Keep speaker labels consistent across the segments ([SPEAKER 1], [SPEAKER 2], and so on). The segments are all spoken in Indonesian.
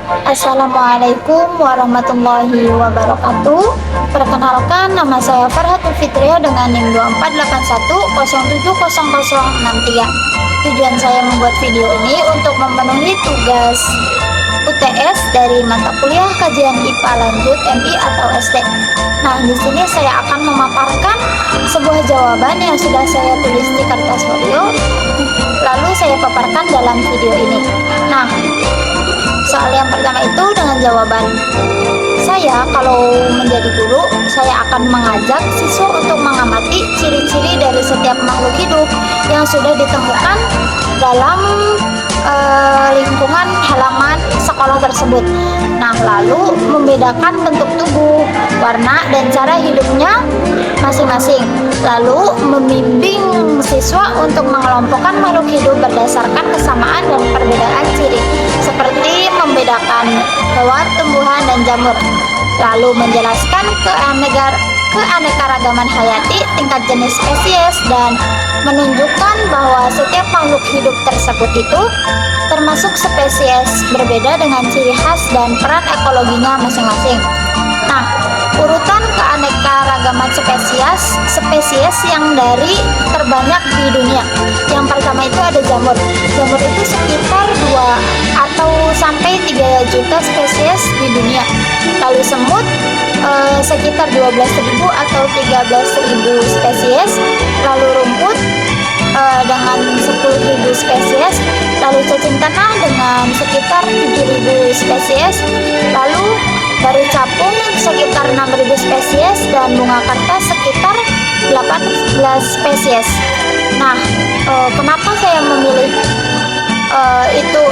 [SPEAKER 1] Assalamualaikum warahmatullahi wabarakatuh. Perkenalkan, nama saya Farhatul Fitria dengan NIM 2481070063. Tujuan saya membuat video ini untuk memenuhi tugas UTS dari mata kuliah kajian IPA lanjut MI atau SD. Nah, di sini saya akan memaparkan sebuah jawaban yang sudah saya tulis di kertas folio, lalu saya paparkan dalam video ini. Nah, soal yang pertama itu dengan jawaban. Saya kalau menjadi guru, saya akan mengajak siswa untuk mengamati ciri-ciri dari setiap makhluk hidup yang sudah ditemukan dalam lingkungan halaman sekolah tersebut. Nah, lalu membedakan bentuk tubuh, warna, dan cara hidupnya masing-masing. Lalu membimbing siswa untuk mengelompokkan makhluk hidup berdasarkan kesamaan dan perbedaan ciri, seperti membedakan hewan, tumbuhan, dan jamur. Lalu menjelaskan keanekaragaman hayati, tingkat jenis spesies, dan menunjukkan bahwa setiap makhluk hidup tersebut itu termasuk spesies berbeda dengan ciri khas dan peran ekologinya masing-masing. Nah, urutan keanekaragaman spesies yang dari terbanyak di dunia. Yang pertama itu ada jamur. Jamur itu sekitar 2 atau sampai 3 juta spesies di dunia. Lalu semut sekitar 12.000 atau 13.000 spesies. Lalu rumput dengan 10.000 spesies. Lalu cacing tanah dengan sekitar 7.000 spesies. Lalu baru capung sekitar 6.000 spesies dan bunga kertas sekitar 18 spesies. Nah, kenapa saya memilih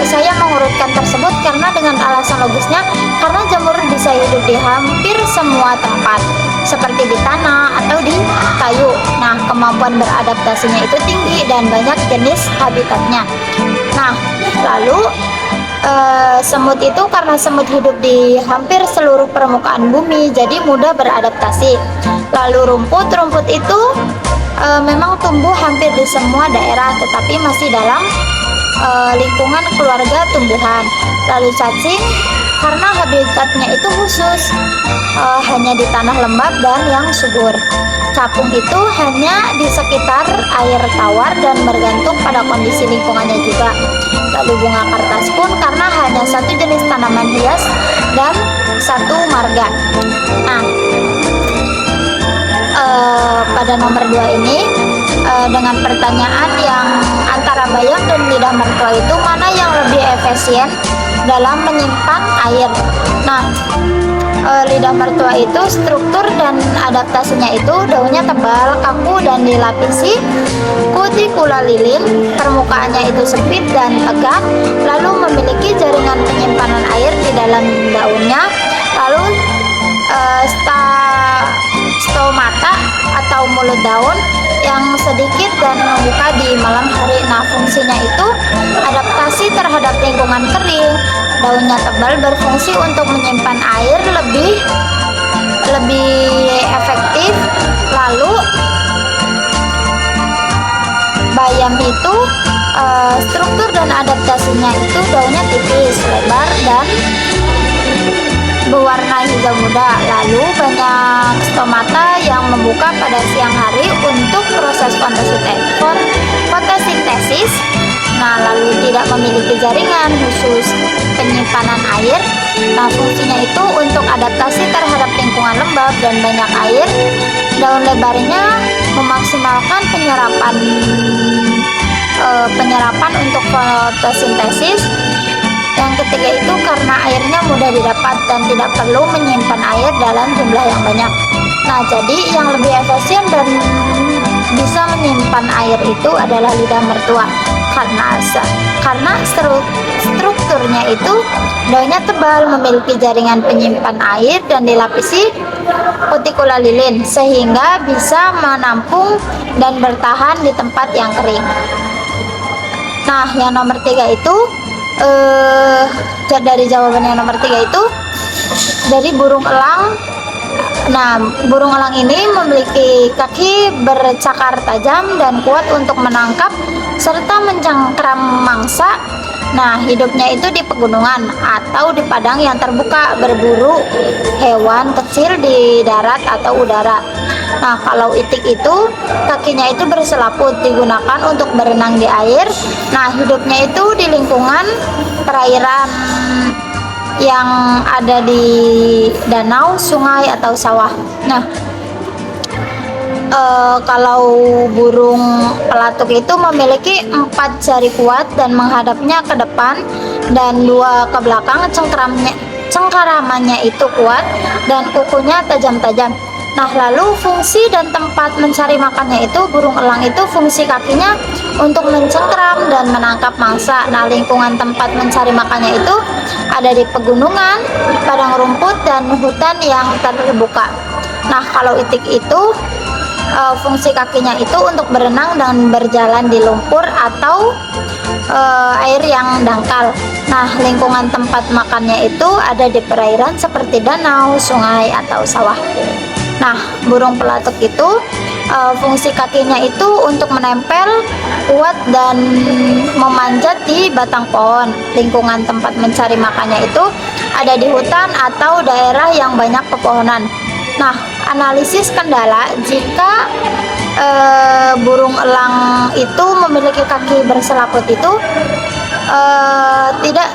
[SPEAKER 1] saya mengurutkan tersebut karena dengan alasan logisnya, karena jamur bisa hidup di hampir semua tempat seperti di tanah atau di kayu. Nah, kemampuan beradaptasinya itu tinggi dan banyak jenis habitatnya. Nah, lalu semut itu karena semut hidup di hampir seluruh permukaan bumi, jadi mudah beradaptasi. Lalu rumput itu memang tumbuh hampir di semua daerah, tetapi masih dalam lingkungan keluarga tumbuhan. Lalu cacing karena habitatnya itu khusus, hanya di tanah lembab dan yang subur. Capung itu hanya di sekitar air tawar dan bergantung pada kondisi lingkungannya juga. Lalu bunga kertas pun karena hanya satu jenis tanaman hias dan satu marga. Nah, pada nomor 2 ini dengan pertanyaan yang antara bayam dan lidah mertua itu mana yang lebih efisien dalam menyimpan air. Nah, lidah mertua itu struktur dan adaptasinya itu daunnya tebal, kaku, dan dilapisi kutikula lilin. Permukaannya itu sempit dan tegak, lalu memiliki jaringan penyimpanan air di dalam daunnya. Lalu stomata atau mulut daun yang sedikit dan membuka di malam hari. Nah, fungsinya itu adaptasi terhadap lingkungan kering. Daunnya tebal berfungsi untuk menyimpan air lebih efektif. Lalu bayam itu struktur dan adaptasinya itu daunnya tipis, lebar, dan berwarna hijau muda. Lalu banyak stomata yang membuka pada siang hari untuk proses fotosintesis. Nah, lalu tidak memiliki jaringan khusus penyimpanan air. Nah, fungsinya itu untuk adaptasi terhadap lingkungan lembab dan banyak air. Daun lebarnya memaksimalkan penyerapan untuk fotosintesis. Yang ketiga itu karena airnya mudah didapat dan tidak perlu menyimpan air dalam jumlah yang banyak. Nah, jadi yang lebih efisien dan bisa menyimpan air itu adalah lidah mertua karena strukturnya itu daunnya tebal, memiliki jaringan penyimpan air, dan dilapisi kutikula lilin sehingga bisa menampung dan bertahan di tempat yang kering. Nah, yang nomor 3 itu dari jawaban yang nomor 3 itu dari burung elang. Nah, burung elang ini memiliki kaki bercakar tajam dan kuat untuk menangkap serta mencengkram mangsa. Nah, hidupnya itu di pegunungan atau di padang yang terbuka, berburu hewan kecil di darat atau udara. Nah, kalau itik itu kakinya itu berselaput, digunakan untuk berenang di air. Nah, hidupnya itu di lingkungan perairan yang ada di danau, sungai, atau sawah. Nah, kalau burung pelatuk itu memiliki 4 jari kuat dan menghadapnya ke depan dan 2 ke belakang. Cengkeramannya itu kuat dan kukunya tajam-tajam. Nah, lalu fungsi dan tempat mencari makannya itu, burung elang itu fungsi kakinya untuk mencengkeram dan menangkap mangsa. Nah, lingkungan tempat mencari makannya itu ada di pegunungan, padang rumput, dan hutan yang terbuka. Nah, kalau itik itu fungsi kakinya itu untuk berenang dan berjalan di lumpur atau air yang dangkal. Nah, lingkungan tempat makannya itu ada di perairan seperti danau, sungai, atau sawah. Nah, burung pelatuk itu fungsi kakinya itu untuk menempel kuat dan memanjat di batang pohon. Lingkungan tempat mencari makannya itu ada di hutan atau daerah yang banyak pepohonan. Nah, analisis kendala jika burung elang itu memiliki kaki berselaput itu tidak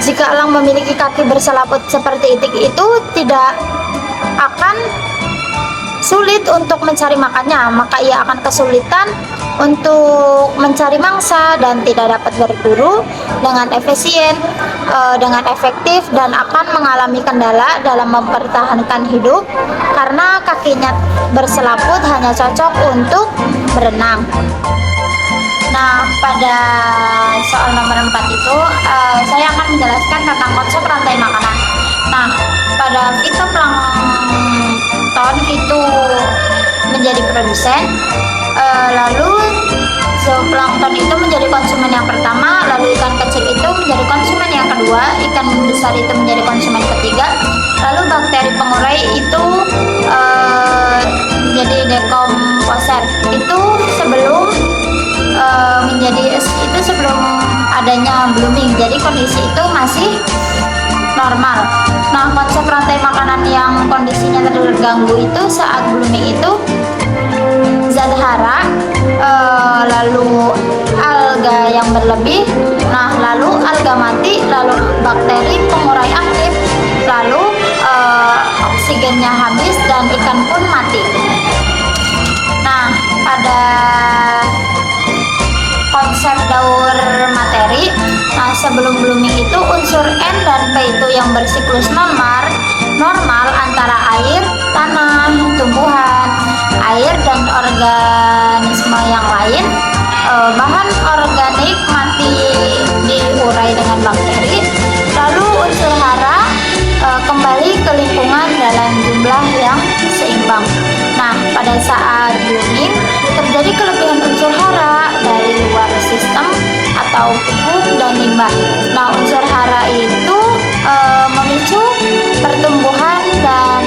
[SPEAKER 1] jika elang memiliki kaki berselaput seperti itik itu tidak akan sulit untuk mencari makannya, maka ia akan kesulitan untuk mencari mangsa dan tidak dapat berburu dengan efisien, dengan efektif, dan akan mengalami kendala dalam mempertahankan hidup karena kakinya berselaput hanya cocok untuk berenang. Nah, pada soal nomor 4 itu saya akan menjelaskan tentang konsep rantai makanan. Nah, pada fitoplankton itu menjadi produsen, lalu zooplankton itu menjadi konsumen yang pertama, lalu ikan kecil itu menjadi konsumen yang kedua, ikan besar itu menjadi konsumen ketiga, lalu bakteri pengurai itu menjadi dekomposer. Itu sebelum adanya blooming, jadi kondisi itu masih normal. Nah, konsep rantai makanan yang kondisinya terganggu itu saat blooming itu zat hara, lalu alga yang berlebih, nah lalu alga mati, lalu bakteri pengurai aktif, lalu oksigennya habis dan ikan pun mati. Nah, pada konsep daur materi, nah sebelum blooming itu unsur N dan P itu yang bersiklus normal antara air, tanah, tumbuhan, air, dan organisme yang lain. Bahan organik mati diurai dengan bakteri, lalu unsur hara kembali ke lingkungan dalam jumlah yang seimbang. Nah, pada saat blooming terjadi kelebihan unsur hara dari luar sistem atau pupuk dan limbah. Nah, unsur hara itu memicu pertumbuhan dan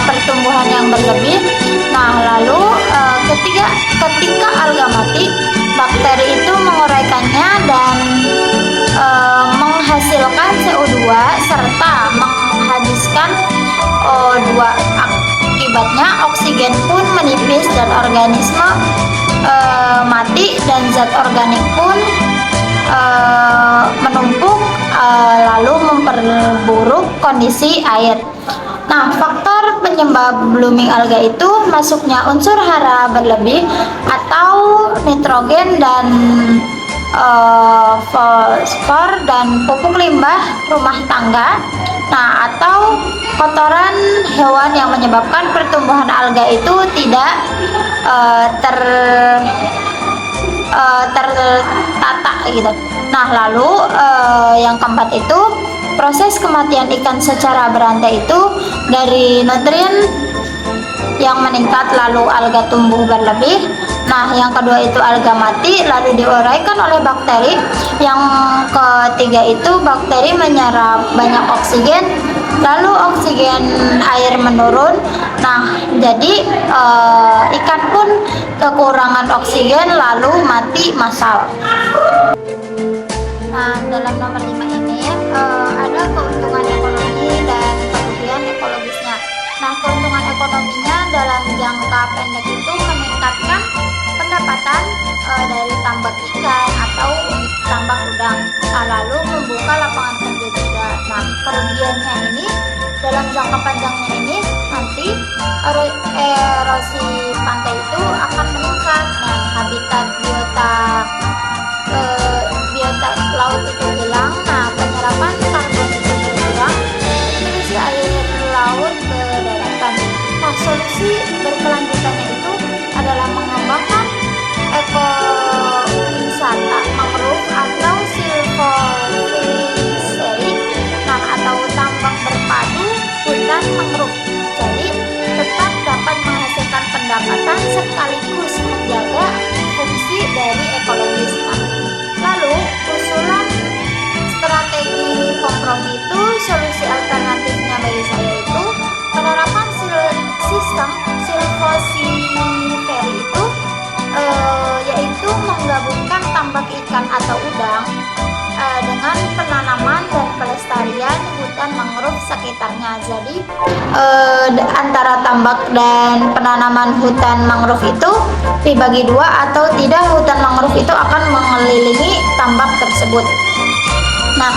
[SPEAKER 1] pertumbuhan yang berlebih. Nah, lalu ketika alga mati, bakteri itu menguraikannya dan menghasilkan CO2 serta menghabiskan O2. Akibatnya oksigen pun menipis dan organisme mati dan zat organik pun menumpuk, lalu memperburuk kondisi air. Nah, faktor penyebab blooming alga itu masuknya unsur hara berlebih atau nitrogen dan fosfor dan pupuk limbah rumah tangga. Nah, atau kotoran hewan yang menyebabkan pertumbuhan alga itu tidak tertata gitu. Nah, lalu yang keempat itu proses kematian ikan secara berantai itu dari nutrien yang meningkat lalu alga tumbuh berlebih. Nah, yang kedua itu alga mati lalu diuraikan oleh bakteri. Yang ketiga itu bakteri menyerap banyak oksigen lalu oksigen air menurun. Nah, jadi ikan pun kekurangan oksigen lalu mati massal. Nah, dalam nomor 5 ini ada keuntungan ekonomi dan kerugian ekologisnya. Nah, keuntungan ekonominya dalam jangka pendek itu meningkatkan pendapatan dari tambak ikan atau tambak udang. Nah, lalu membuka lapangan kerja juga. Nah, kerugiannya ini dalam jangka panjangnya ini nanti erosi pantai itu akan meningkat. Nah, habitat biota laut itu hilang. Nah, penyerapan karbon itu berkurang, terus air laut ke daratan. Nah, solusi berkelanjutannya itu adalah mengembangkan ekowisata mangrove atau silvofishery, nah atau tambang berpadu hutan mangrove. Jadi tetap dapat menghasilkan pendapatan sekaligus menjaga fungsi dari ekologis. Lalu usulan strategi kompromi itu, solusi alternatifnya bagi saya itu penerapan sistem silvofishery itu yaitu menggabungkan tambak ikan atau udang dengan penanaman dan pelestarian hutan mangrove sekitarnya. Jadi antara tambak dan penanaman hutan mangrove itu dibagi dua, atau tidak hutan mangrove itu akan mengelilingi tambak tersebut. Nah,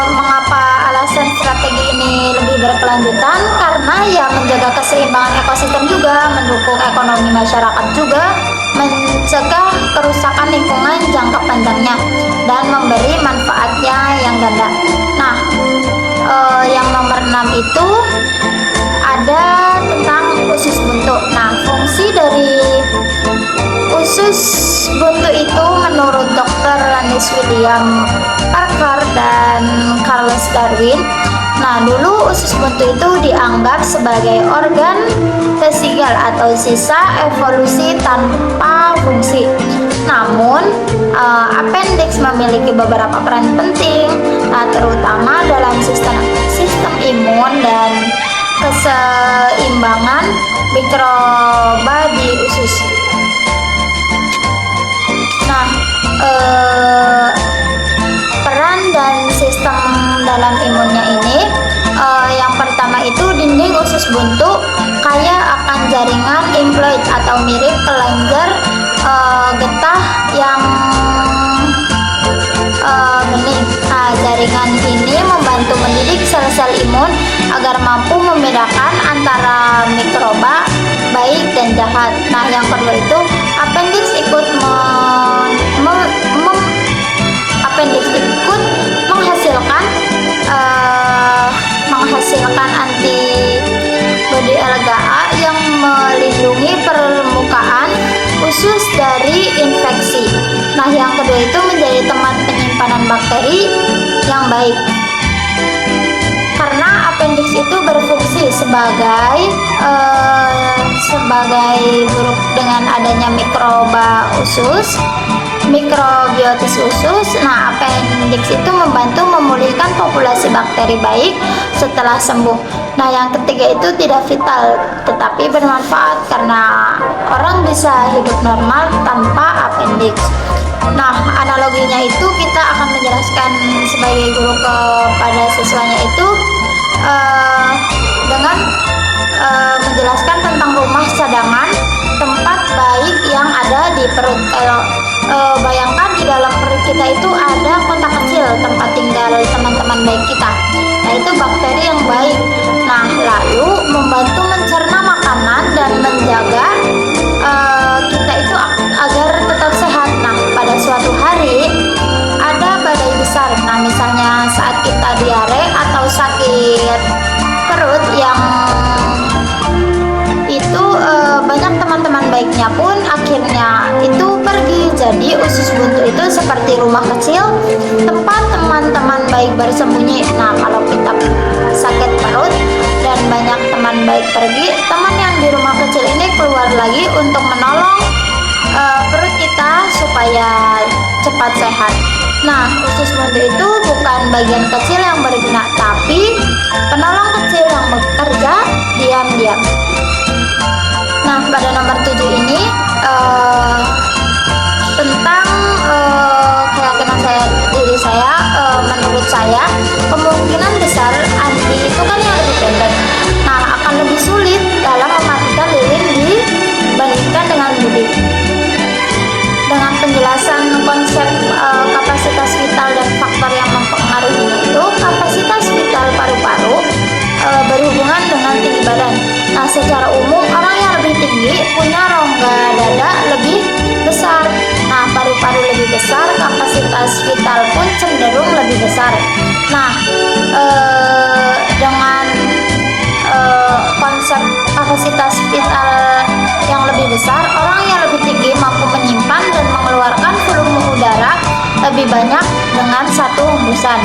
[SPEAKER 1] mengapa alasan strategi ini lebih berkelanjutan? Karena ya menjaga keseimbangan ekosistem juga, mendukung ekonomi masyarakat juga, mencegah kerusakan lingkungan jangka panjangnya, dan memberi manfaatnya yang ganda. Nah, yang nomor 6 itu ada tentang usus buntu. Nah, fungsi dari usus buntu itu menurut Dr. Landis William Parker dan Charles Darwin. Nah, dulu usus buntu itu dianggap sebagai organ tesigal atau sisa evolusi tanpa fungsi. Namun, appendix memiliki beberapa peran penting, terutama dalam sistem imun dan keseimbangan mikroba di usus. Nah, peran dan sistem dalam imunnya ini, yang pertama itu dinding usus buntu kaya akan jaringan imploid atau mirip kelenjar getah yang bening. Nah, jaringan ini membantu mendidik sel-sel imun agar mampu membedakan antara mikroba baik dan jahat. Nah, yang kedua itu appendix ikut menghasilkan antibodi LGA yang melindungi permukaan usus dari infeksi. Nah, yang kedua itu menjadi tempat penyimpanan bakteri yang baik. Karena appendix itu berfungsi sebagai grup dengan adanya mikroba usus, mikrobiotis usus. Nah, appendix itu membantu memulihkan populasi bakteri baik setelah sembuh. Nah, yang ketiga itu tidak vital tetapi bermanfaat karena orang bisa hidup normal tanpa appendix. Nah, analoginya itu kita akan menjelaskan sebagai guru kepada siswanya itu dengan menjelaskan tentang rumah cadangan, tempat baik yang ada di perut. Bayangkan di dalam perut kita itu ada kotak kecil tempat tinggal teman-teman baik kita. Nah, itu bakteri yang baik. Nah, lalu membantu mencerna makanan dan menjaga kita itu agar tetap sehat. Nah, pada suatu hari ada badai besar. Nah, misalnya saat kita diare atau sakit perut yang itu banyak teman-teman baiknya pun akhirnya itu pergi. Jadi usus buntu itu seperti rumah kecil tempat teman-teman baik bersembunyi. Nah, kalau kita sakit perut dan banyak teman baik pergi, teman yang di rumah kecil ini keluar lagi untuk menolong perut kita supaya cepat sehat. Nah, usus buntu itu bukan bagian kecil yang berguna, tapi penolong kecil yang bekerja diam-diam. Nah, pada nomor 7 ini tentang keyakinan menurut saya kemungkinan besar Andi itu kan yang lebih pendek. Nah, akan lebih sulit dalam mematikan lilin dibandingkan dengan Budi. Dengan penjelasan konsep kapasitas vital dan faktor yang mempengaruhinya itu, kapasitas vital paru-paru berhubungan dengan tinggi badan. Nah, secara umum orang yang lebih tinggi punya rongga dada lebih besar. Nah, paru-paru lebih besar, kapasitas vital pun cenderung lebih besar. Nah, dengan konsep kapasitas vital yang lebih besar, orang yang lebih tinggi mampu menyimpan dan mengeluarkan volume udara lebih banyak dengan satu hembusan.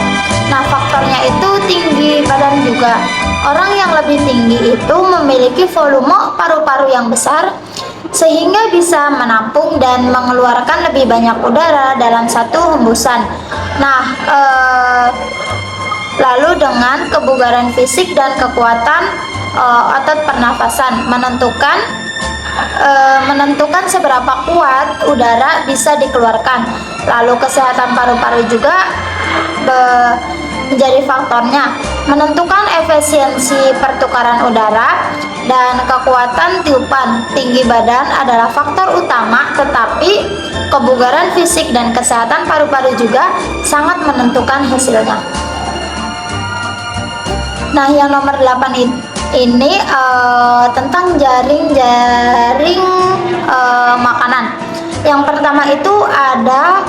[SPEAKER 1] Nah, faktornya itu tinggi badan juga. Orang yang lebih tinggi itu memiliki volume paru-paru yang besar sehingga bisa menampung dan mengeluarkan lebih banyak udara dalam satu hembusan. Nah, lalu dengan kebugaran fisik dan kekuatan otot pernafasan menentukan seberapa kuat udara bisa dikeluarkan. Lalu kesehatan paru-paru juga menjadi faktornya, menentukan efisiensi pertukaran udara dan kekuatan tiupan. Tinggi badan adalah faktor utama, tetapi kebugaran fisik dan kesehatan paru-paru juga sangat menentukan hasilnya. Nah, yang nomor 8 ini tentang jaring-jaring makanan. Yang pertama itu ada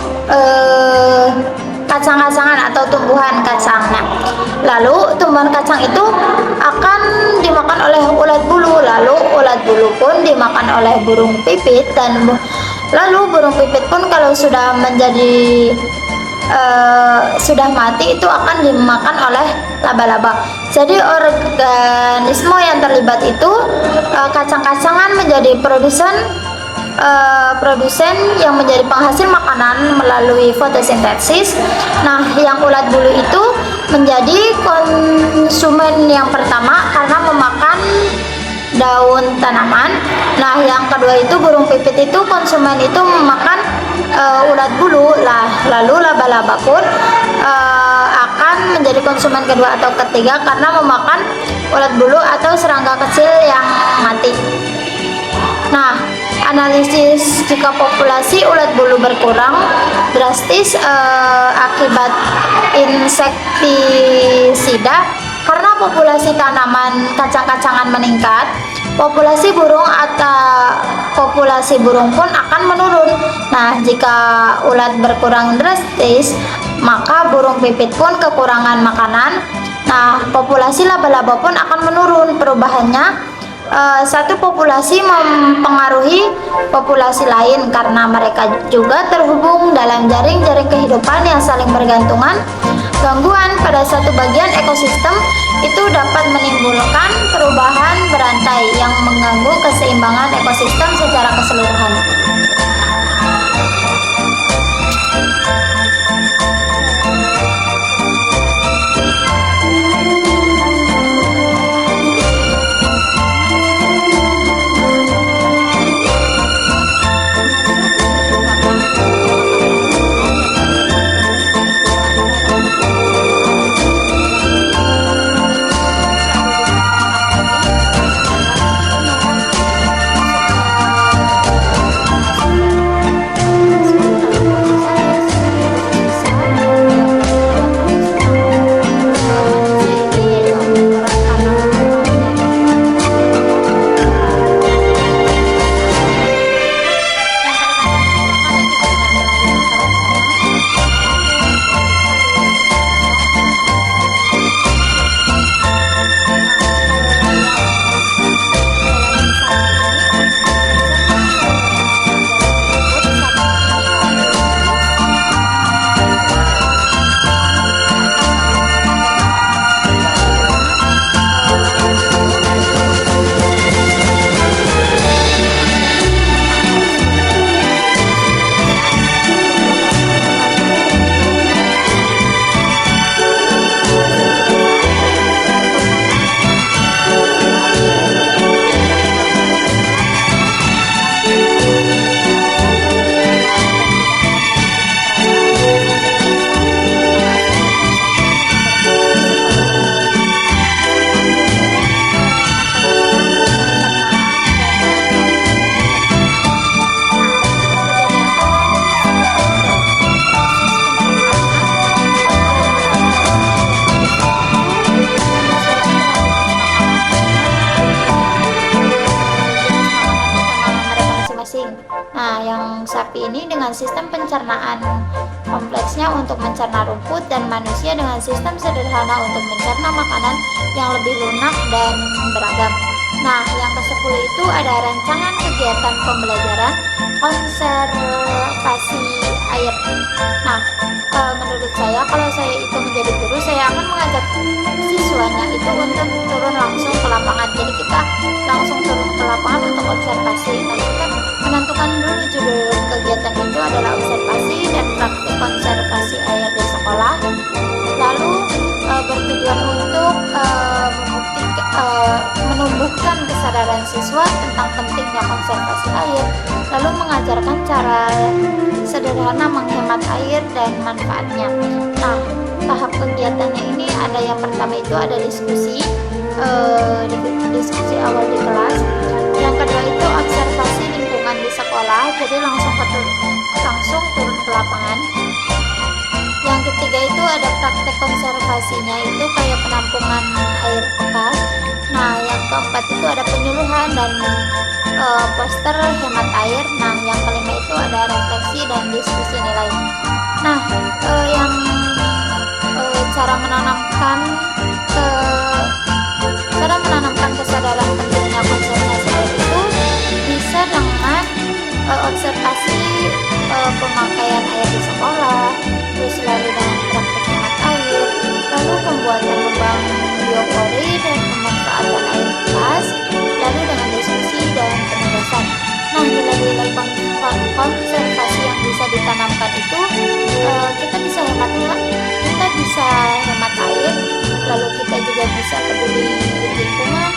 [SPEAKER 1] kacang-kacangan atau tumbuhan kacangnya. Lalu tumbuhan kacang itu akan dimakan oleh ulat bulu, lalu ulat bulu pun dimakan oleh burung pipit, dan lalu burung pipit pun kalau sudah menjadi sudah mati itu akan dimakan oleh laba-laba. Jadi organisme yang terlibat itu kacang-kacangan menjadi produsen yang menjadi penghasil makanan melalui fotosintesis. Nah, yang ulat bulu itu menjadi konsumen yang pertama karena memakan daun tanaman. Nah, yang kedua itu burung pipit itu konsumen itu memakan ulat bulu. Lalu laba-laba pun akan menjadi konsumen kedua atau ketiga karena memakan ulat bulu atau serangga kecil yang mati. Nah, analisis jika populasi ulat bulu berkurang drastis akibat insektisida, karena populasi tanaman kacang-kacangan meningkat, populasi burung pun akan menurun. Nah, jika ulat berkurang drastis, maka burung pipit pun kekurangan makanan. Nah, populasi laba-laba pun akan menurun. Perubahannya, satu populasi mempengaruhi populasi lain karena mereka juga terhubung dalam jaring-jaring kehidupan yang saling bergantungan. Gangguan pada satu bagian ekosistem itu dapat menimbulkan perubahan berantai yang mengganggu keseimbangan ekosistem secara keseluruhan. dengan sistem pencernaan kompleksnya untuk mencerna rumput, dan manusia dengan sistem sederhana untuk mencerna makanan yang lebih lunak dan beragam. Nah, yang ke-10 itu ada rancangan kegiatan pembelajaran konservasi air. Nah, menurut saya kalau saya itu menjadi guru, saya akan mengajak siswanya itu untuk turun langsung ke lapangan. Jadi kita langsung turun ke lapangan untuk observasi. Nah, kita menentukan dulu judul kegiatan itu adalah observasi dan praktik konservasi air di sekolah. Lalu bertujuan untuk menumbuhkan kesadaran siswa tentang pentingnya konservasi air, lalu mengajarkan cara sederhana menghemat air dan manfaatnya. Nah, tahap kegiatannya ini ada yang pertama itu ada diskusi, diskusi awal di kelas. Yang kedua itu observasi lingkungan di sekolah, jadi langsung turun ke lapangan. Yang ketiga itu ada praktek konservasinya, itu kayak penampungan air bekas. Nah, yang keempat itu ada penyuluhan dan poster hemat air. Nah, yang kelima itu ada refleksi dan diskusi nilai. Nah, yang cara menanamkan kesadaran pentingnya konservasi air itu bisa dengan observasi pemakaian air di sekolah, terus lalu dengan praktek hemat air, lalu pembuatan lubang biopori dan pemanfaatan air bekas, lalu dengan diskusi dan penugasan. Nah, nilai-nilai konservasi yang bisa ditanamkan itu kita bisa hemat air, lalu kita juga bisa peduli lingkungan,